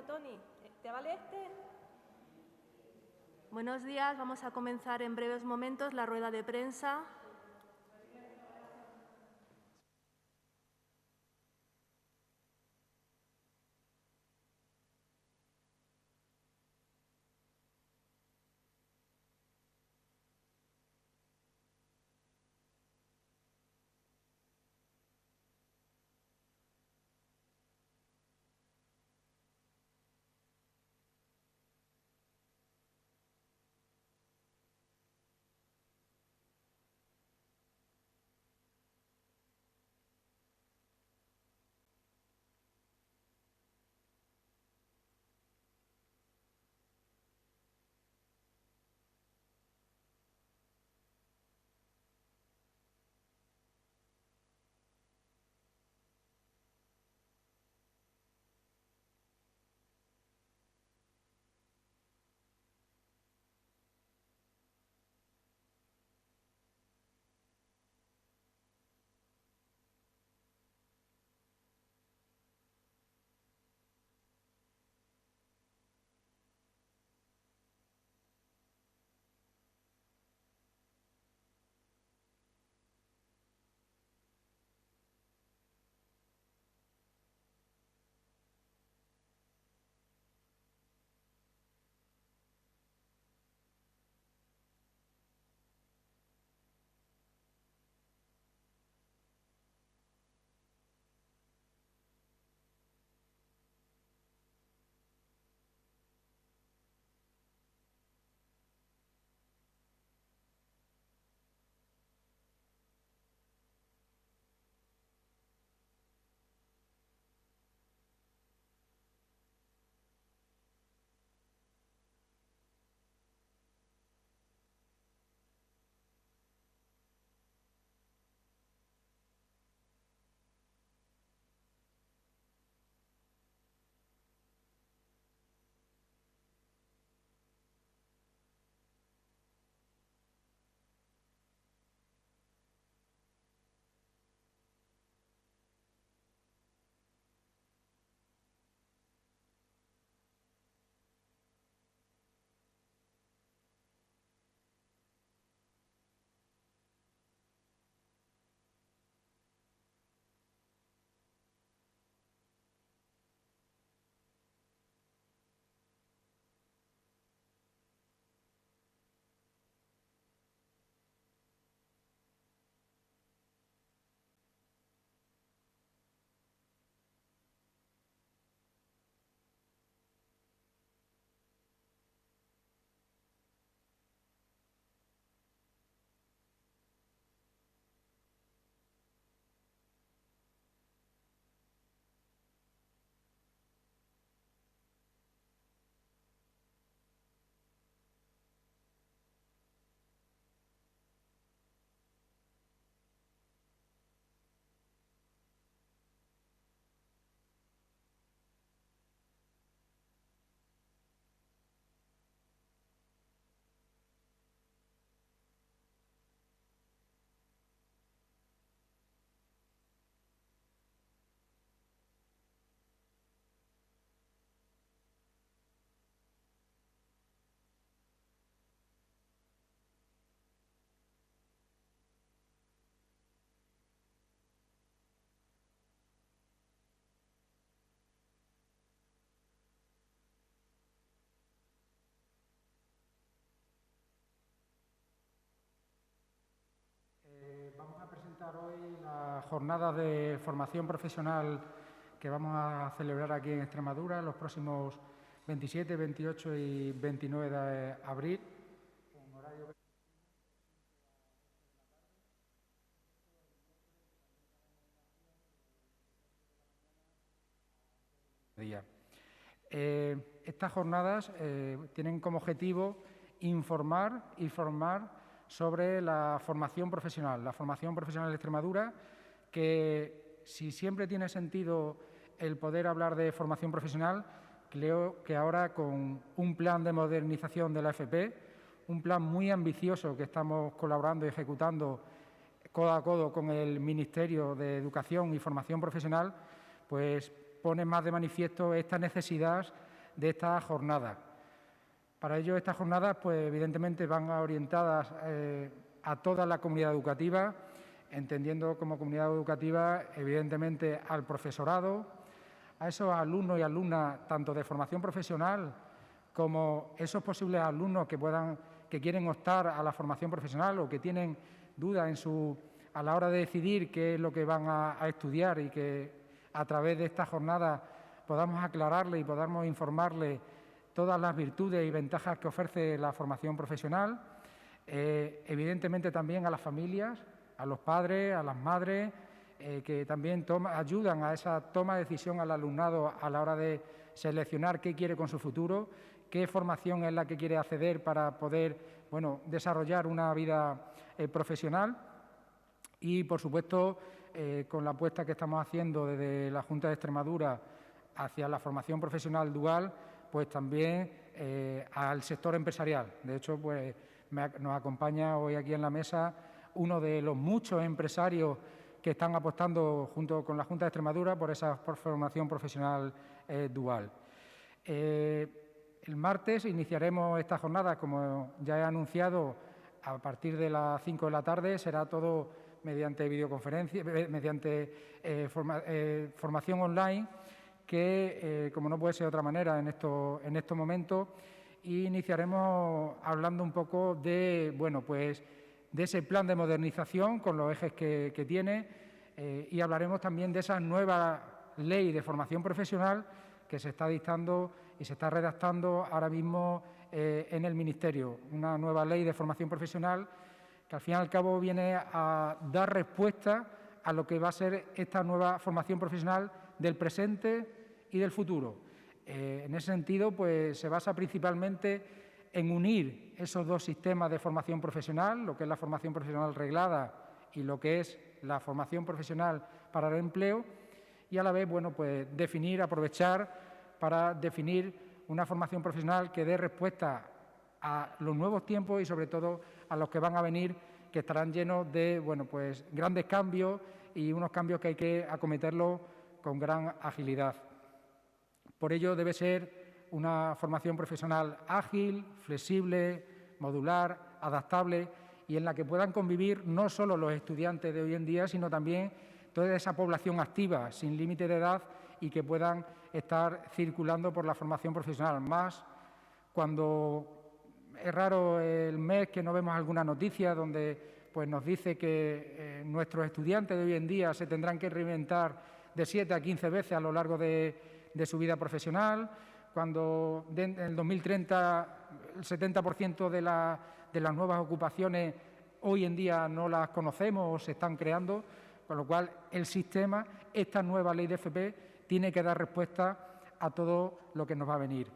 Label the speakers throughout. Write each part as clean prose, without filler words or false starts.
Speaker 1: Tony. ¿Te vale este?
Speaker 2: Buenos días. Vamos a comenzar en breves momentos la rueda de prensa.
Speaker 3: Vamos a presentar hoy la jornada de formación profesional que vamos a celebrar aquí en Extremadura los próximos 27, 28 y 29 de abril. En horario día. Estas jornadas tienen como objetivo informar y formar sobre la formación profesional de Extremadura, que si siempre tiene sentido el poder hablar de formación profesional, creo que ahora con un plan de modernización de la FP, un plan muy ambicioso que estamos colaborando y ejecutando codo a codo con el Ministerio de Educación y Formación Profesional, pues pone más de manifiesto esta necesidad de esta jornada. Para ello, estas jornadas, pues, evidentemente, van orientadas a toda la comunidad educativa, entendiendo como comunidad educativa, evidentemente, al profesorado, a esos alumnos y alumnas, tanto de formación profesional como esos posibles alumnos que quieren optar a la formación profesional o que tienen dudas a la hora de decidir qué es lo que van a estudiar, y que a través de esta jornada podamos aclararle y podamos informarle todas las virtudes y ventajas que ofrece la formación profesional. Evidentemente también a las familias, a los padres, a las madres, que también ayudan a esa toma de decisión al alumnado a la hora de seleccionar qué quiere con su futuro, qué formación es la que quiere acceder para poder, bueno, desarrollar una vida profesional. Y, por supuesto, con la apuesta que estamos haciendo desde la Junta de Extremadura hacia la formación profesional dual, pues también al sector empresarial. De hecho, pues nos acompaña hoy aquí en la mesa uno de los muchos empresarios que están apostando junto con la Junta de Extremadura por esa formación profesional dual. El martes iniciaremos esta jornada, como ya he anunciado, a partir de las 5 de la tarde. Será todo mediante videoconferencia, mediante formación online, que, como no puede ser de otra manera en estos momentos, iniciaremos hablando un poco de, bueno, pues, de ese plan de modernización con los ejes que tiene, y hablaremos también de esa nueva ley de formación profesional que se está dictando y se está redactando ahora mismo en el Ministerio. Una nueva ley de formación profesional que, al fin y al cabo, viene a dar respuesta a lo que va a ser esta nueva formación profesional del presente y del futuro. En ese sentido, pues, se basa principalmente en unir esos dos sistemas de formación profesional, lo que es la formación profesional reglada y lo que es la formación profesional para el empleo, y a la vez, bueno, pues aprovechar para definir una formación profesional que dé respuesta a los nuevos tiempos y, sobre todo, a los que van a venir, que estarán llenos de, bueno, pues, grandes cambios, y unos cambios que hay que acometerlos con gran agilidad. Por ello, debe ser una formación profesional ágil, flexible, modular, adaptable, y en la que puedan convivir no solo los estudiantes de hoy en día, sino también toda esa población activa, sin límite de edad, y que puedan estar circulando por la formación profesional. Más cuando es raro el mes que no vemos alguna noticia donde, pues, nos dice que nuestros estudiantes de hoy en día se tendrán que reinventar de 7 a 15 veces a lo largo de su vida profesional, cuando en el 2030 el 70% de las nuevas ocupaciones hoy en día no las conocemos o se están creando, con lo cual el sistema, esta nueva ley de FP, tiene que dar respuesta a todo lo que nos va a venir.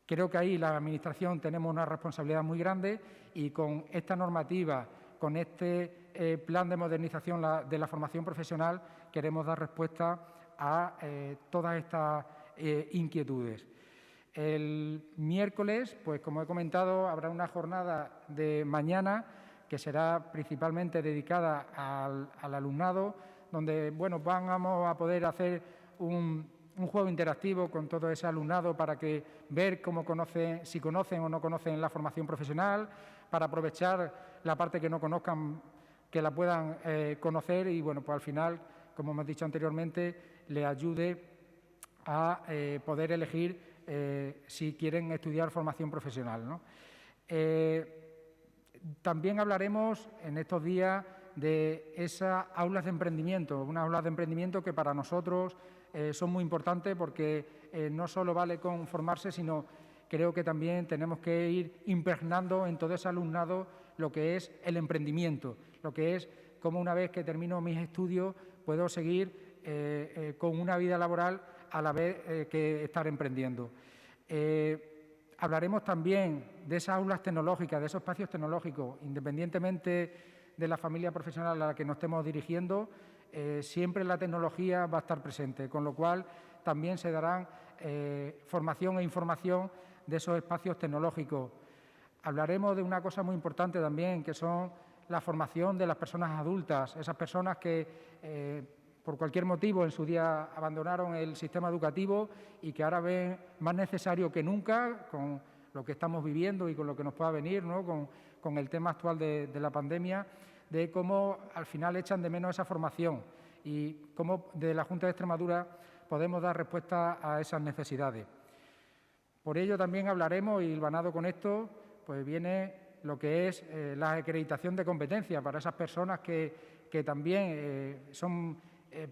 Speaker 3: Creo que ahí la Administración tenemos una responsabilidad muy grande, y con esta normativa, con este plan de modernización de la formación profesional, queremos dar respuesta a todas estas inquietudes. El miércoles, pues, como he comentado, habrá una jornada de mañana que será principalmente dedicada al alumnado, donde, bueno, vamos a poder hacer un juego interactivo con todo ese alumnado para ver si conocen o no conocen la formación profesional, para aprovechar la parte que no conozcan, que la puedan conocer, y, bueno, pues al final, como hemos dicho anteriormente, le ayude a poder elegir si quieren estudiar formación profesional, ¿no? También hablaremos en estos días de esas aulas de emprendimiento, unas aulas de emprendimiento que para nosotros son muy importantes, porque no solo vale con formarse, sino creo que también tenemos que ir impregnando en todo ese alumnado lo que es el emprendimiento, lo que es cómo, una vez que termino mis estudios, puedo seguir con una vida laboral a la vez que estar emprendiendo. Hablaremos también de esas aulas tecnológicas, de esos espacios tecnológicos. Independientemente de la familia profesional a la que nos estemos dirigiendo, siempre la tecnología va a estar presente, con lo cual también se darán formación e información de esos espacios tecnológicos. Hablaremos de una cosa muy importante también, que son la formación de las personas adultas, esas personas que por cualquier motivo en su día abandonaron el sistema educativo y que ahora ven más necesario que nunca, con lo que estamos viviendo y con lo que nos pueda venir, ¿no? con el tema actual de la pandemia, de cómo al final echan de menos esa formación y cómo desde la Junta de Extremadura podemos dar respuesta a esas necesidades. Por ello también hablaremos, y hilvanado con esto, pues viene lo que es la acreditación de competencia para esas personas que también son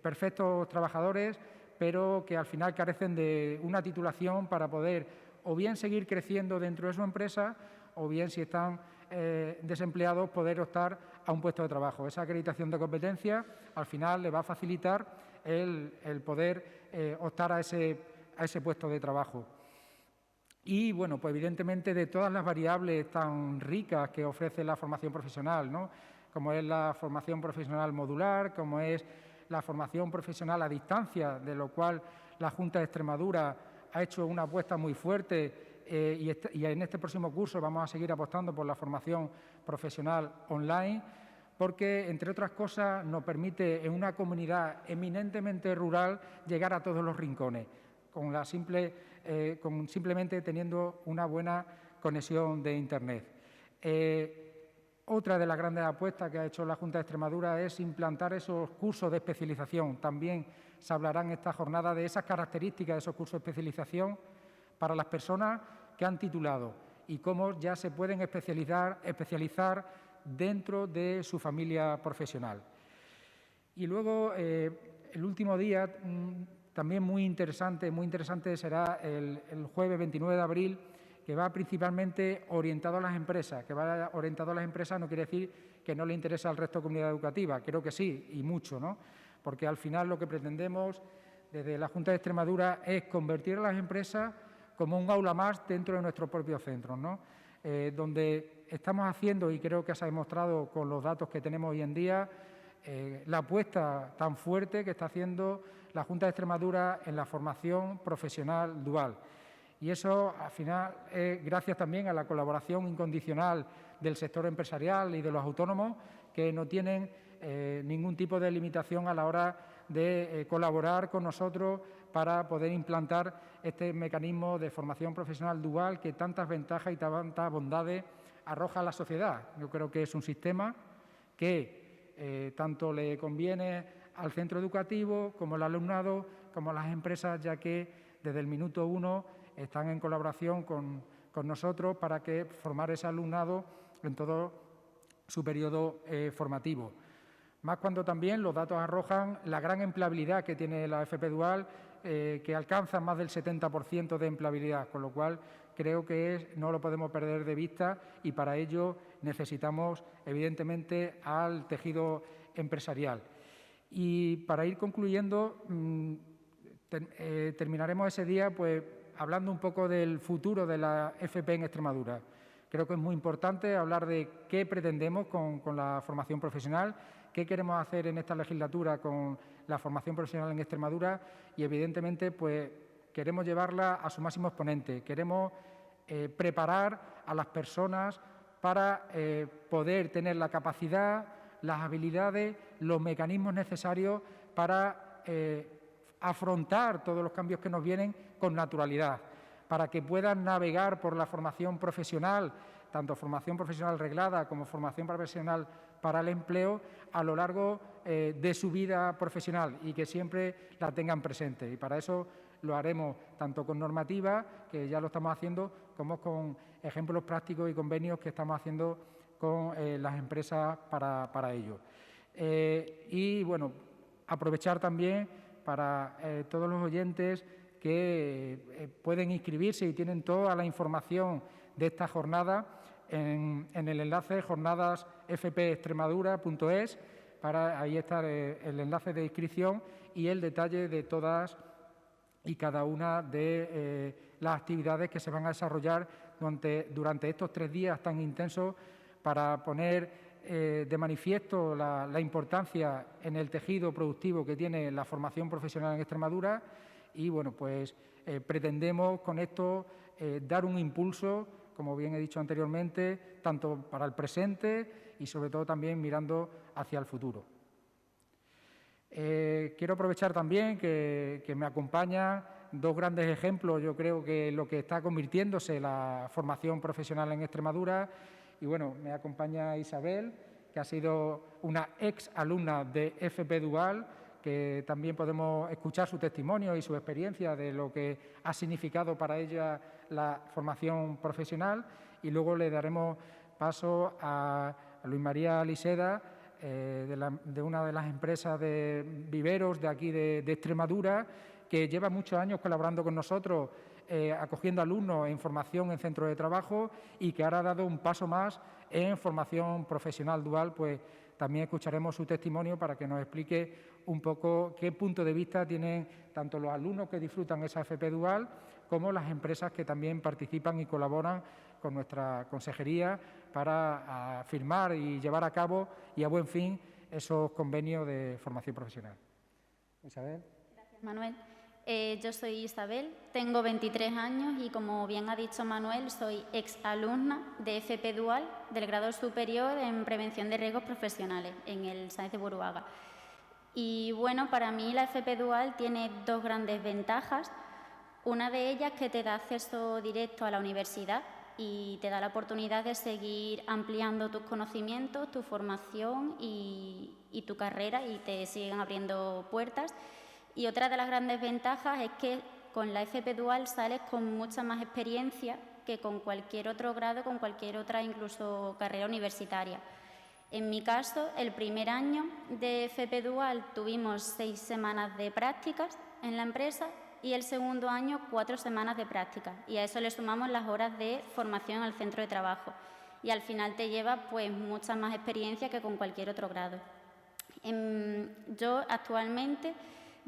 Speaker 3: perfectos trabajadores, pero que al final carecen de una titulación para poder o bien seguir creciendo dentro de su empresa o bien, si están desempleados, poder optar a un puesto de trabajo. Esa acreditación de competencia al final le va a facilitar el poder optar a ese puesto de trabajo. Y, bueno, pues evidentemente de todas las variables tan ricas que ofrece la formación profesional, ¿no? Como es la formación profesional modular, como es la formación profesional a distancia, de lo cual la Junta de Extremadura ha hecho una apuesta muy fuerte y en este próximo curso vamos a seguir apostando por la formación profesional online, porque, entre otras cosas, nos permite en una comunidad eminentemente rural llegar a todos los rincones, simplemente teniendo una buena conexión de Internet. Otra de las grandes apuestas que ha hecho la Junta de Extremadura es implantar esos cursos de especialización. También se hablará en esta jornada de esas características de esos cursos de especialización para las personas que han titulado y cómo ya se pueden especializar dentro de su familia profesional. Y luego, el último día, también muy interesante será el jueves 29 de abril, que va principalmente orientado a las empresas. Que va orientado a las empresas no quiere decir que no le interesa al resto de comunidad educativa, creo que sí, y mucho, ¿no? Porque al final lo que pretendemos desde la Junta de Extremadura es convertir a las empresas como un aula más dentro de nuestros propios centros, ¿no? Donde estamos haciendo, y creo que se ha demostrado con los datos que tenemos hoy en día, la apuesta tan fuerte que está haciendo la Junta de Extremadura en la formación profesional dual. Y eso, al final, es gracias también a la colaboración incondicional del sector empresarial y de los autónomos, que no tienen ningún tipo de limitación a la hora de colaborar con nosotros para poder implantar este mecanismo de formación profesional dual que tantas ventajas y tantas bondades arroja a la sociedad. Yo creo que es un sistema que tanto le conviene al centro educativo como al alumnado, como a las empresas, ya que desde el minuto 1 están en colaboración con nosotros para que formar ese alumnado en todo su periodo formativo. Más cuando también los datos arrojan la gran empleabilidad que tiene la FP Dual, que alcanza más del 70% de empleabilidad, con lo cual creo que no lo podemos perder de vista y para ello necesitamos, evidentemente, al tejido empresarial. Y para ir concluyendo, terminaremos ese día pues hablando un poco del futuro de la FP en Extremadura. Creo que es muy importante hablar de qué pretendemos con la formación profesional, qué queremos hacer en esta legislatura con la formación profesional en Extremadura y, evidentemente, pues queremos llevarla a su máximo exponente. Queremos preparar a las personas para poder tener la capacidad, las habilidades, los mecanismos necesarios para afrontar todos los cambios que nos vienen con naturalidad, para que puedan navegar por la formación profesional, tanto formación profesional reglada como formación profesional para el empleo, a lo largo de su vida profesional y que siempre la tengan presente. Y para eso lo haremos tanto con normativa, que ya lo estamos haciendo, como con ejemplos prácticos y convenios que estamos haciendo con las empresas para ello. Y, bueno, aprovechar también para todos los oyentes que pueden inscribirse y tienen toda la información de esta jornada en el enlace jornadasfpextremadura.es. Ahí está el enlace de inscripción y el detalle de todas y cada una de las actividades que se van a desarrollar durante estos 3 días tan intensos para poner de manifiesto la importancia en el tejido productivo que tiene la formación profesional en Extremadura y, bueno, pues pretendemos con esto dar un impulso, como bien he dicho anteriormente, tanto para el presente y, sobre todo, también mirando hacia el futuro. Quiero aprovechar también que me acompañan dos grandes ejemplos, yo creo que lo que está convirtiéndose la formación profesional en Extremadura. Y bueno, me acompaña Isabel, que ha sido una ex alumna de FP Dual, que también podemos escuchar su testimonio y su experiencia de lo que ha significado para ella la formación profesional. Y luego le daremos paso a Luis María Liseda, de una de las empresas de viveros de aquí de Extremadura, que lleva muchos años colaborando con nosotros, acogiendo alumnos en formación en centros de trabajo y que ahora ha dado un paso más en formación profesional dual. Pues también escucharemos su testimonio para que nos explique un poco qué punto de vista tienen tanto los alumnos que disfrutan esa FP dual como las empresas que también participan y colaboran con nuestra consejería para firmar y llevar a cabo y a buen fin esos convenios de formación profesional. Isabel.
Speaker 4: Gracias, Manuel. Yo soy Isabel, tengo 23 años y, como bien ha dicho Manuel, soy exalumna de FP Dual del grado superior en prevención de riesgos profesionales en el SAES de Buruaga. Y bueno, para mí la FP Dual tiene dos grandes ventajas. Una de ellas que te da acceso directo a la universidad y te da la oportunidad de seguir ampliando tus conocimientos, tu formación y tu carrera, y te siguen abriendo puertas. Y otra de las grandes ventajas es que con la FP Dual sales con mucha más experiencia que con cualquier otro grado, con cualquier otra incluso carrera universitaria. En mi caso, el primer año de FP Dual tuvimos 6 semanas de prácticas en la empresa y el segundo año 4 semanas de práctica, y a eso le sumamos las horas de formación al centro de trabajo, y al final te lleva pues mucha más experiencia que con cualquier otro grado. Yo actualmente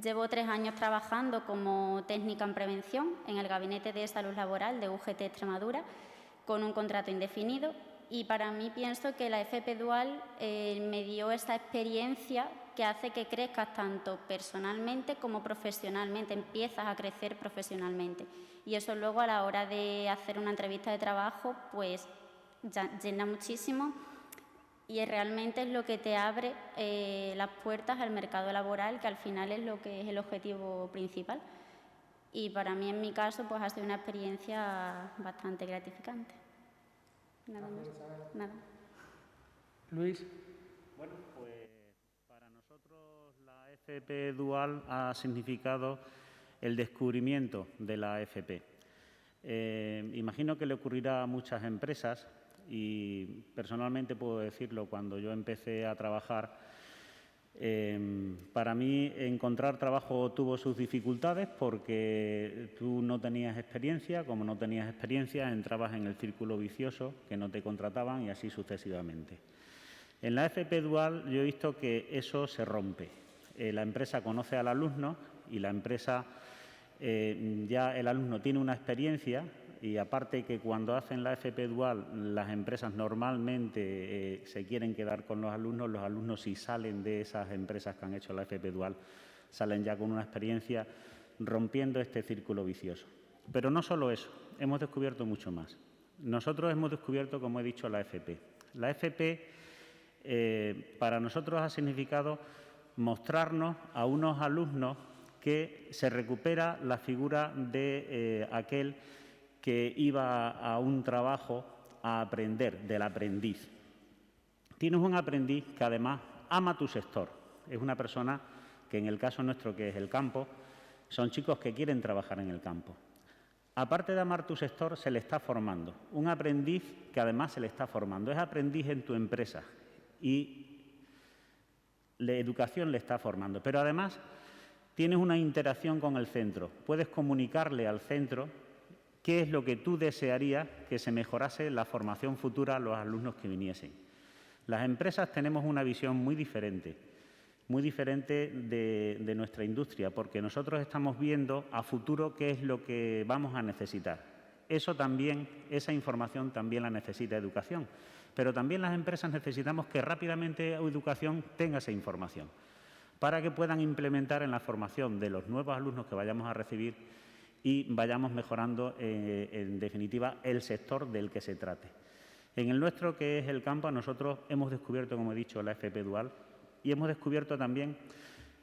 Speaker 4: llevo 3 años trabajando como técnica en prevención en el Gabinete de Salud Laboral de UGT Extremadura con un contrato indefinido, y para mí pienso que la FP Dual me dio esa experiencia que hace que crezcas tanto personalmente como profesionalmente, empiezas a crecer profesionalmente, y eso luego a la hora de hacer una entrevista de trabajo pues ya llena muchísimo y realmente es lo que te abre las puertas al mercado laboral, que al final es lo que es el objetivo principal. Y para mí, en mi caso, pues ha sido una experiencia bastante gratificante. Nada más. Nada.
Speaker 3: Luis.
Speaker 5: Bueno, pues para nosotros la FP Dual ha significado el descubrimiento de la FP. Imagino que le ocurrirá a muchas empresas y personalmente puedo decirlo, cuando yo empecé a trabajar, para mí encontrar trabajo tuvo sus dificultades porque tú no tenías experiencia, como no tenías experiencia entrabas en el círculo vicioso que no te contrataban y así sucesivamente. En la FP Dual yo he visto que eso se rompe. La empresa conoce al alumno y la empresa, ya el alumno tiene una experiencia, y aparte que cuando hacen la FP Dual las empresas normalmente se quieren quedar con los alumnos si salen de esas empresas que han hecho la FP Dual salen ya con una experiencia rompiendo este círculo vicioso. Pero no solo eso, hemos descubierto mucho más. Nosotros hemos descubierto, como he dicho, la FP. La FP para nosotros ha significado mostrarnos a unos alumnos que se recupera la figura de aquel que iba a un trabajo a aprender, del aprendiz. Tienes un aprendiz que además ama tu sector. Es una persona que, en el caso nuestro, que es el campo, son chicos que quieren trabajar en el campo. Aparte de amar tu sector, se le está formando. Un aprendiz que además se le está formando. Es aprendiz en tu empresa y la educación le está formando. Pero además tienes una interacción con el centro. Puedes comunicarle al centro qué es lo que tú desearías que se mejorase la formación futura a los alumnos que viniesen. Las empresas tenemos una visión muy diferente de nuestra industria, porque nosotros estamos viendo a futuro qué es lo que vamos a necesitar. Eso también, esa información también la necesita educación, pero también las empresas necesitamos que rápidamente educación tenga esa información para que puedan implementar en la formación de los nuevos alumnos que vayamos a recibir y vayamos mejorando, en definitiva, el sector del que se trate. En el nuestro, que es el campo, nosotros hemos descubierto, como he dicho, la FP Dual y hemos descubierto también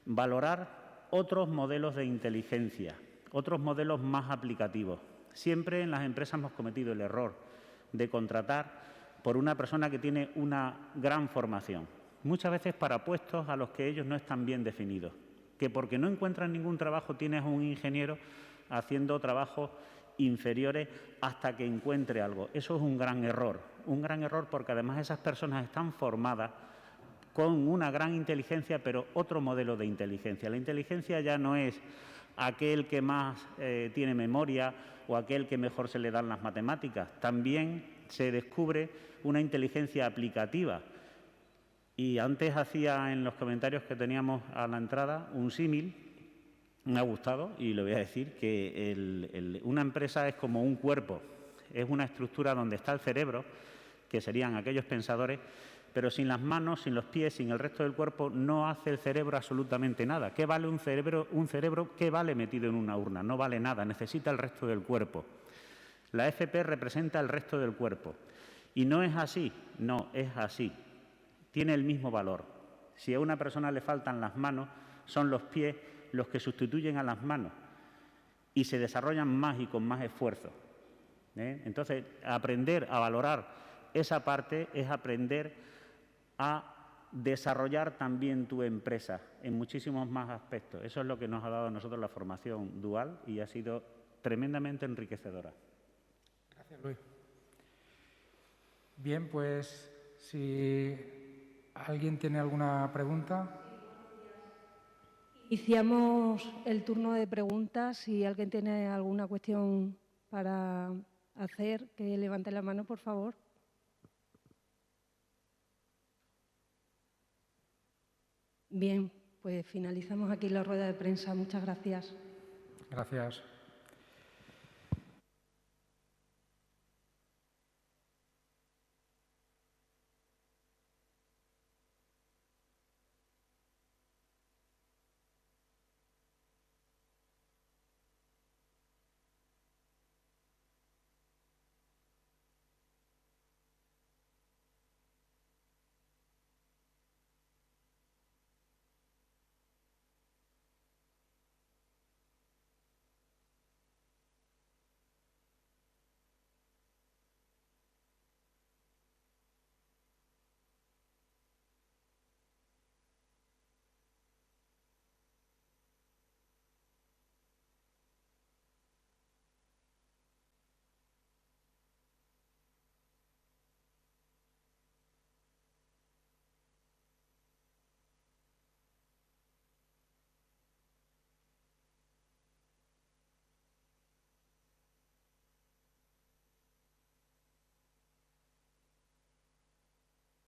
Speaker 5: Valorar otros modelos de inteligencia, otros modelos más aplicativos. Siempre en las empresas hemos cometido el error de contratar por una persona que tiene una gran formación, muchas veces para puestos a los que ellos no están bien definidos, que porque no encuentran ningún trabajo tienes un ingeniero haciendo trabajos inferiores hasta que encuentre algo. Eso es un gran error porque además esas personas están formadas con una gran inteligencia, pero otro modelo de inteligencia. La inteligencia ya no es aquel que más tiene memoria o aquel que mejor se le dan las matemáticas. También se descubre una inteligencia aplicativa. Y antes hacía en los comentarios que teníamos a la entrada un símil, me ha gustado y lo voy a decir, que una empresa es como un cuerpo, es una estructura donde está el cerebro, que serían aquellos pensadores, pero sin las manos, sin los pies, sin el resto del cuerpo, no hace el cerebro absolutamente nada. ¿Qué vale un cerebro? Un cerebro, ¿qué vale metido en una urna? No vale nada, necesita el resto del cuerpo. La FP representa el resto del cuerpo. Y no es así, no, es así. Tiene el mismo valor. Si a una persona le faltan las manos, son los pies los que sustituyen a las manos y se desarrollan más y con más esfuerzo. Entonces, aprender a valorar esa parte es aprender a desarrollar también tu empresa en muchísimos más aspectos. Eso es lo que nos ha dado a nosotros la formación dual y ha sido tremendamente enriquecedora.
Speaker 3: Gracias, Luis. Bien, pues si alguien tiene alguna pregunta.
Speaker 6: Iniciamos el turno de preguntas. Si alguien tiene alguna cuestión para hacer, que levante la mano, por favor. Bien, pues finalizamos aquí la rueda de prensa. Muchas gracias.
Speaker 3: Gracias.